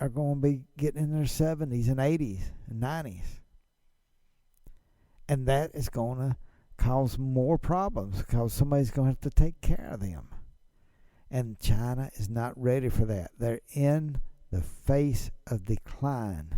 are going to be getting in their 70s and 80s and 90s. And that is going to cause more problems because somebody's going to have to take care of them. And China is not ready for that. They're in the face of decline.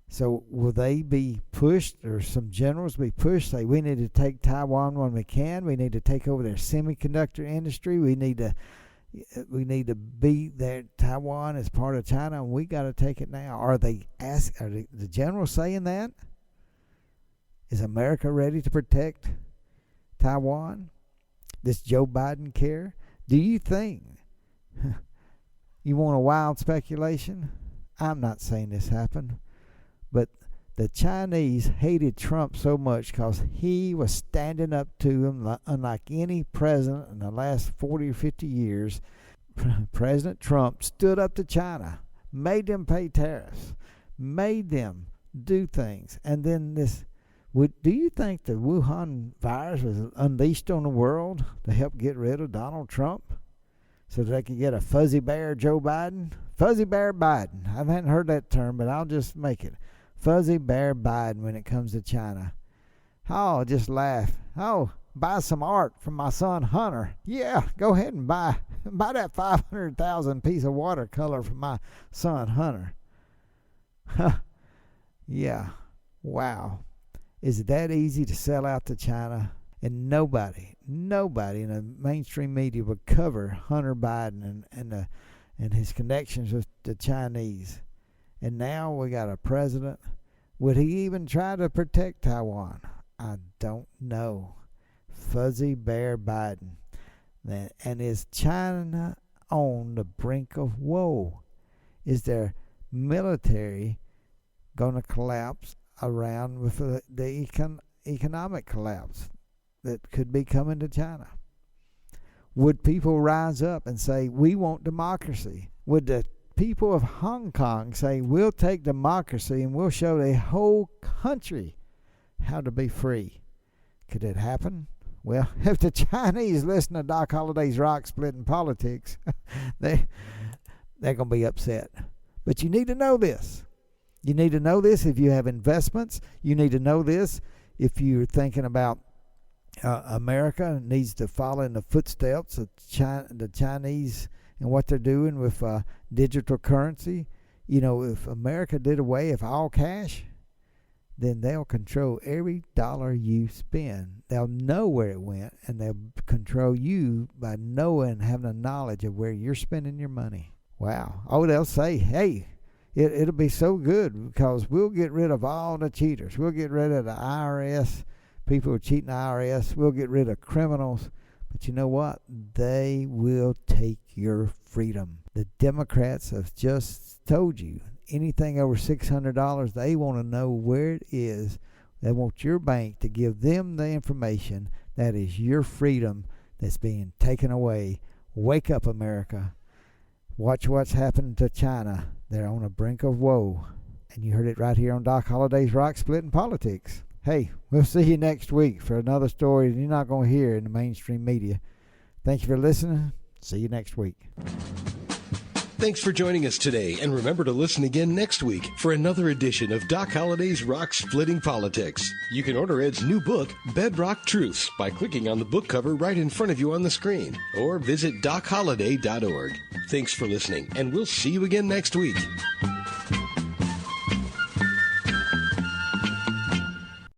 So will they be pushed, or some generals be pushed, say we need to take Taiwan when we can, we need to take over their semiconductor industry, we need to be there, Taiwan as part of China, and we got to take it now? Are the generals saying that? Is America ready to protect Taiwan? Does Joe Biden care? Do you think? You want a wild speculation? I'm not saying this happened, but the Chinese hated Trump so much because he was standing up to them unlike any president in the last 40 or 50 years. President Trump stood up to China, made them pay tariffs, made them do things. And then do you think the Wuhan virus was unleashed on the world to help get rid of Donald Trump so that they could get a fuzzy bear Joe Biden? Fuzzy bear Biden. I haven't heard that term, but I'll just make it. Fuzzy bear Biden when it comes to China. Oh, just laugh. Oh, buy some art from my son Hunter. Yeah, go ahead and buy that 500,000 piece of watercolor from my son Hunter. Yeah, wow. Is it that easy to sell out to China? And nobody in the mainstream media would cover Hunter Biden and his connections with the Chinese. And now we got a president. Would he even try to protect Taiwan? I don't know. Fuzzy bear Biden. And is China on the brink of woe? Is their military going to collapse around with the economic collapse that could be coming to China? Would people rise up and say, we want democracy? Would the people of Hong Kong say, we'll take democracy and we'll show the whole country how to be free? Could it happen? Well, if the Chinese listen to Doc Holliday's rock-splitting politics, they're going to be upset. But you need to know this. You need to know this if you have investments. You need to know this if you're thinking about America needs to follow in the footsteps of the Chinese and what they're doing with digital currency. You know, if America did away with all cash, then they'll control every dollar you spend. They'll know where it went, and they'll control you by knowing and having a knowledge of where you're spending your money. Wow. Oh, they'll say, hey, it'll be so good because we'll get rid of all the cheaters. We'll get rid of the IRS, people who are cheating the IRS. We'll get rid of criminals. But you know what? They will take your freedom. The Democrats have just told you anything over $600, they want to know where it is. They want your bank to give them the information. That is your freedom that's being taken away. Wake up, America. Watch what's happening to China. They're on the brink of woe. And you heard it right here on Doc Holliday's Rock Splitting Politics. Hey, we'll see you next week for another story you're not going to hear in the mainstream media. Thank you for listening. See you next week. Thanks for joining us today, and remember to listen again next week for another edition of Doc Holliday's Rock Splitting Politics. You can order Ed's new book, Bedrock Truths, by clicking on the book cover right in front of you on the screen, or visit DocHolliday.org. Thanks for listening, and we'll see you again next week.